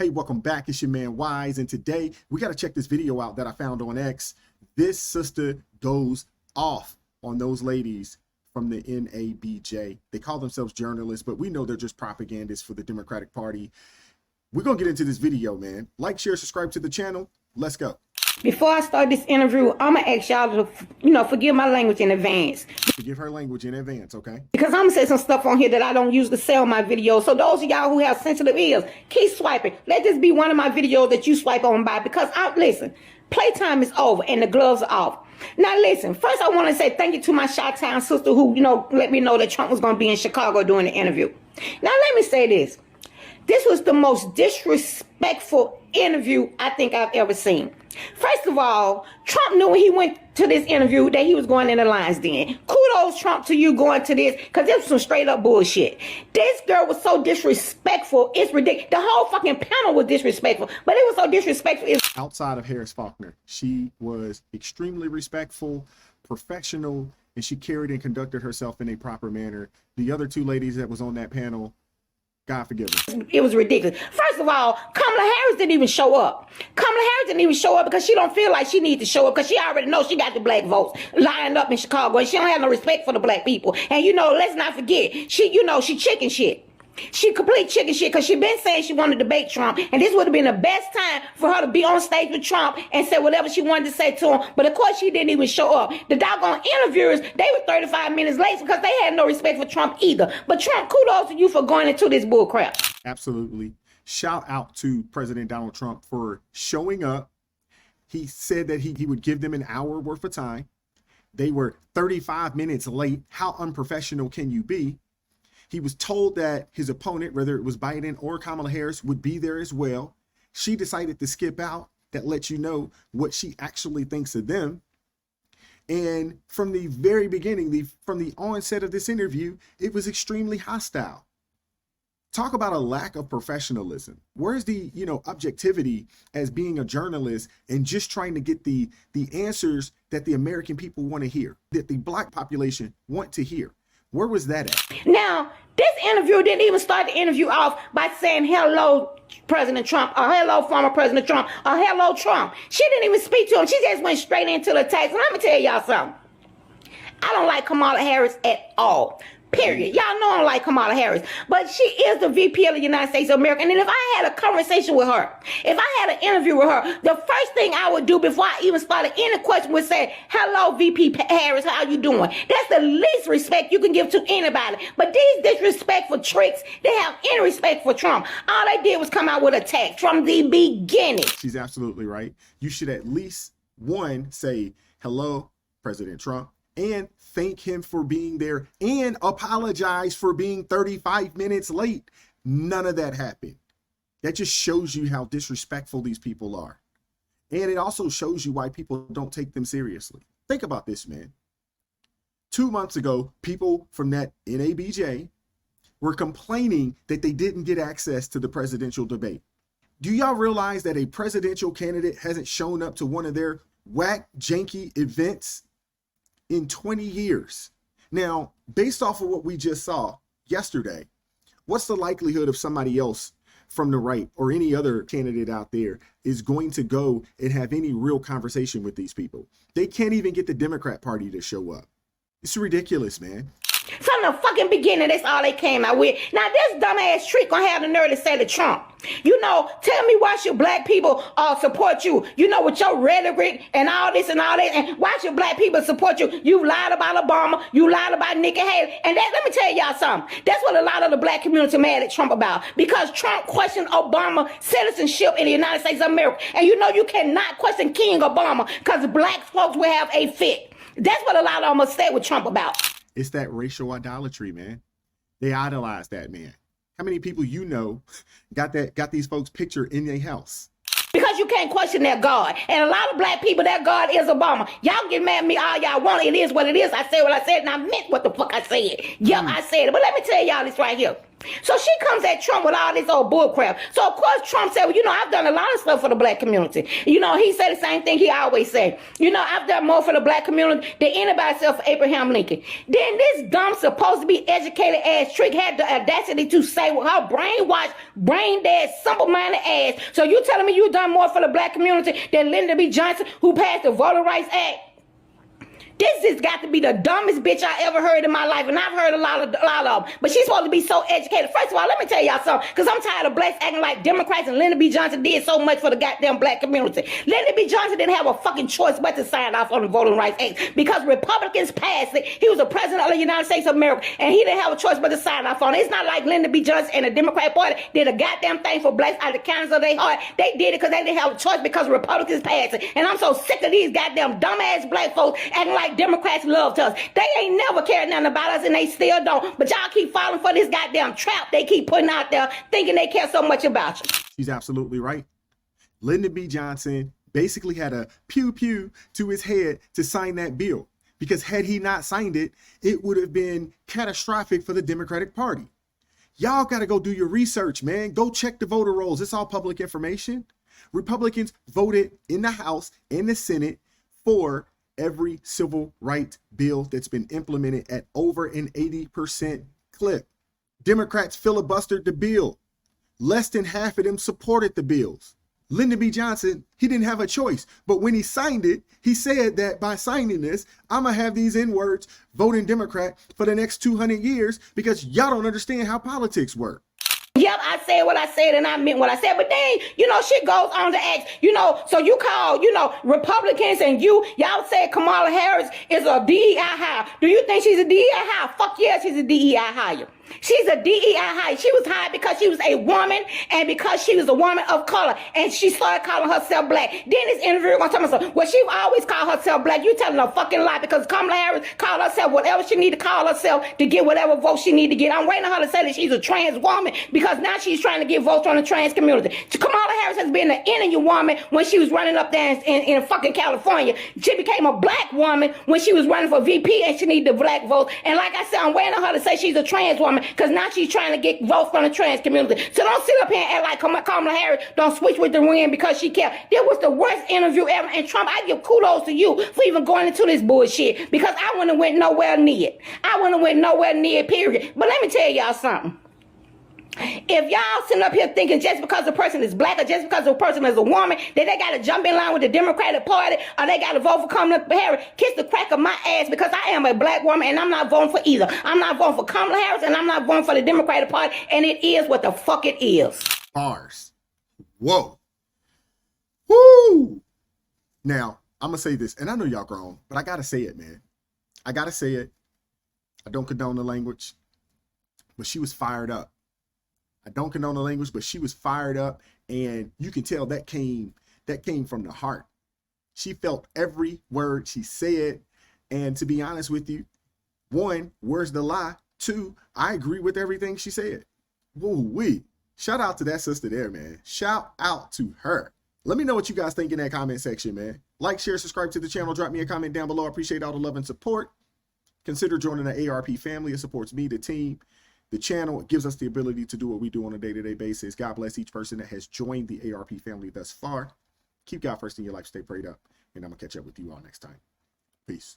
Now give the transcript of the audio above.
Hey, welcome back. It's your man Wise, and today we got to check this video out that I found on X. This sister goes off on those ladies from the NABJ. They call themselves journalists, but we know they're just propagandists for the Democratic Party. We're going to get into this video, man. Like, share, subscribe to the channel. Let's go. Before I start this interview, I'm going to ask y'all to, forgive my language in advance. Forgive her language in advance, okay? Because I'm going to say some stuff on here that I don't use to sell my videos. So those of y'all who have sensitive ears, keep swiping. Let this be one of my videos that you swipe on by. Because, listen, playtime is over and the gloves are off. Now, listen, first I want to say thank you to my Chi-Town sister who, let me know that Trump was going to be in Chicago during the interview. Now, let me say this. This was the most disrespectful interview I think I've ever seen. First of all, Trump knew when he went to this interview that he was going in the lion's den. Kudos, Trump, to you going to this, because this was some straight up bullshit. This girl was so disrespectful, it's ridiculous. The whole fucking panel was disrespectful, but it was so disrespectful. Outside of Harris Faulkner, she was extremely respectful, professional, and she carried and conducted herself in a proper manner. The other two ladies that was on that panel, God forgive them. It was ridiculous. First of all, Kamala Harris didn't even show up. Kamala Harris didn't even show up because she don't feel like she needs to show up because she already knows she got the black votes lined up in Chicago and she don't have no respect for the black people. And let's not forget, she chicken shit. She complete chicken shit because she been saying she wanted to debate Trump, and this would have been the best time for her to be on stage with Trump and say whatever she wanted to say to him. But of course she didn't even show up. The doggone interviewers, they were 35 minutes late because they had no respect for Trump either. But Trump, kudos to you for going into this bull crap. Absolutely. Shout out to President Donald Trump for showing up. He said that he would give them an hour worth of time. They were 35 minutes late. How unprofessional can you be? He was told that his opponent, whether it was Biden or Kamala Harris, would be there as well. She decided to skip out. That lets you know what she actually thinks of them. And from the very beginning, from the onset of this interview, it was extremely hostile. Talk about a lack of professionalism. Where's the, objectivity as being a journalist and just trying to get the answers that the American people want to hear, that the black population want to hear? Where was that at? Now, this interview didn't even start the interview off by saying hello, President Trump, or hello, former President Trump, or hello, Trump. She didn't even speak to him. She just went straight into the text. And let me tell y'all something. I don't like Kamala Harris at all. Period. Y'all know I don't like Kamala Harris, but she is the VP of the United States of America. And if I had a conversation with her, if I had an interview with her, the first thing I would do before I even started any question would say, hello, VP Harris, how you doing? That's the least respect you can give to anybody. But these disrespectful tricks, they have any respect for Trump. All they did was come out with a text from the beginning. She's absolutely right. You should at least, one, say, hello, President Trump, and thank him for being there and apologize for being 35 minutes late. None of that happened. That just shows you how disrespectful these people are. And it also shows you why people don't take them seriously. Think about this, man. 2 months ago, people from that NABJ were complaining that they didn't get access to the presidential debate. Do y'all realize that a presidential candidate hasn't shown up to one of their whack, janky events in 20 years. Now, based off of what we just saw yesterday, what's the likelihood of somebody else from the right or any other candidate out there is going to go and have any real conversation with these people? They can't even get the Democrat Party to show up. It's ridiculous, man. From the fucking beginning, that's all they came out with. Now, this dumbass trick gonna have the nerve to say to Trump, tell me why should black people support you? With your rhetoric and all this and all that, and why should black people support you? You lied about Obama, you lied about Nikki Haley, and let me tell y'all something. That's what a lot of the black community mad at Trump about, because Trump questioned Obama citizenship in the United States of America, and you cannot question King Obama because black folks will have a fit. That's what a lot of them upset with Trump about. It's that racial idolatry, man. They idolize that man. How many people got these folks' picture in their house? Because you can't question their God. And a lot of black people, their God is Obama. Y'all get mad at me all y'all want. It is what it is. I said what I said, and I meant what the fuck I said. Yep, I said it. But let me tell y'all this right here. So she comes at Trump with all this old bullcrap. So of course Trump said, well, you know, I've done a lot of stuff for the black community. You know, he said the same thing he always say. You know, I've done more for the black community than anybody else for Abraham Lincoln. Then this dumb, supposed to be educated ass trick had the audacity to say with her brainwashed, brain dead, simple-minded ass. So you telling me you done more for the black community than Lyndon B. Johnson, who passed the Voter Rights Act? This has got to be the dumbest bitch I ever heard in my life, and I've heard a lot of them. But she's supposed to be so educated. First of all, let me tell y'all something, because I'm tired of blacks acting like Democrats, and Lyndon B. Johnson did so much for the goddamn black community. Lyndon B. Johnson didn't have a fucking choice but to sign off on the Voting Rights Act because Republicans passed it. He was the president of the United States of America, and he didn't have a choice but to sign off on it. It's not like Lyndon B. Johnson and the Democrat Party did a goddamn thing for blacks out of the kindness of their heart. They did it because they didn't have a choice because Republicans passed it. And I'm so sick of these goddamn dumbass black folks acting like Democrats love us. They ain't never cared nothing about us, and they still don't. But y'all keep falling for this goddamn trap they keep putting out there, thinking they care so much about you. She's absolutely right. Lyndon B. Johnson basically had a pew pew to his head to sign that bill, because had he not signed it, it would have been catastrophic for the Democratic Party. Y'all got to go do your research, man. Go check the voter rolls. It's all public information. Republicans voted in the House and the Senate for every civil rights bill that's been implemented at over an 80% clip. Democrats filibustered the bill. Less than half of them supported the bills. Lyndon B. Johnson, he didn't have a choice. But when he signed it, he said that by signing this, I'm going to have these N-words voting Democrat for the next 200 years because y'all don't understand how politics work. Yep, I said what I said and I meant what I said. But then, you know, shit goes on to ask, you know, so you call, you know, Republicans and y'all said Kamala Harris is a DEI hire. Do you think she's a DEI hire? Fuck yeah, she's a DEI hire. She's a DEI hire. She was hired because she was a woman and because she was a woman of color. And she started calling herself black. Then this interview was talking about, well, she always called herself black. You telling a fucking lie, because Kamala Harris called herself whatever she need to call herself to get whatever vote she need to get. I'm waiting on her to say that she's a trans woman, because now she's trying to get votes from the trans community. Kamala Harris has been an energy woman when she was running up there in fucking California. She became a black woman when she was running for VP and she needed the black vote. And like I said, I'm waiting on her to say she's a trans woman, because now she's trying to get votes from the trans community. So don't sit up here and act like Kamala Harris don't switch with the wind because she cares. That was the worst interview ever. And Trump, I give kudos to you for even going into this bullshit, because I wouldn't have went nowhere near it. I wouldn't have went nowhere near it, period. But let me tell y'all something. If y'all sitting up here thinking just because a person is black or just because a person is a woman that they got to jump in line with the Democratic Party or they got to vote for Kamala Harris, kiss the crack of my ass, because I am a black woman and I'm not voting for either. I'm not voting for Kamala Harris and I'm not voting for the Democratic Party, and it is what the fuck it is. Bars. Whoa. Woo. Now, I'm going to say this, and I know y'all grown, but I got to say it, man. I got to say it. I don't condone the language, but she was fired up. I don't condone the language, but she was fired up, and you can tell that came from the heart. She felt every word she said, and to be honest with you, one, where's the lie? Two, I agree with everything she said. Woo-wee. Shout out to that sister there, man. Shout out to her. Let me know what you guys think in that comment section, man. Like, share, subscribe to the channel. Drop me a comment down below. I appreciate all the love and support. Consider joining the ARP family. It supports me, the team, the channel. It gives us the ability to do what we do on a day-to-day basis. God bless each person that has joined the ARP family thus far. Keep God first in your life. Stay prayed up. And I'm going to catch up with you all next time. Peace.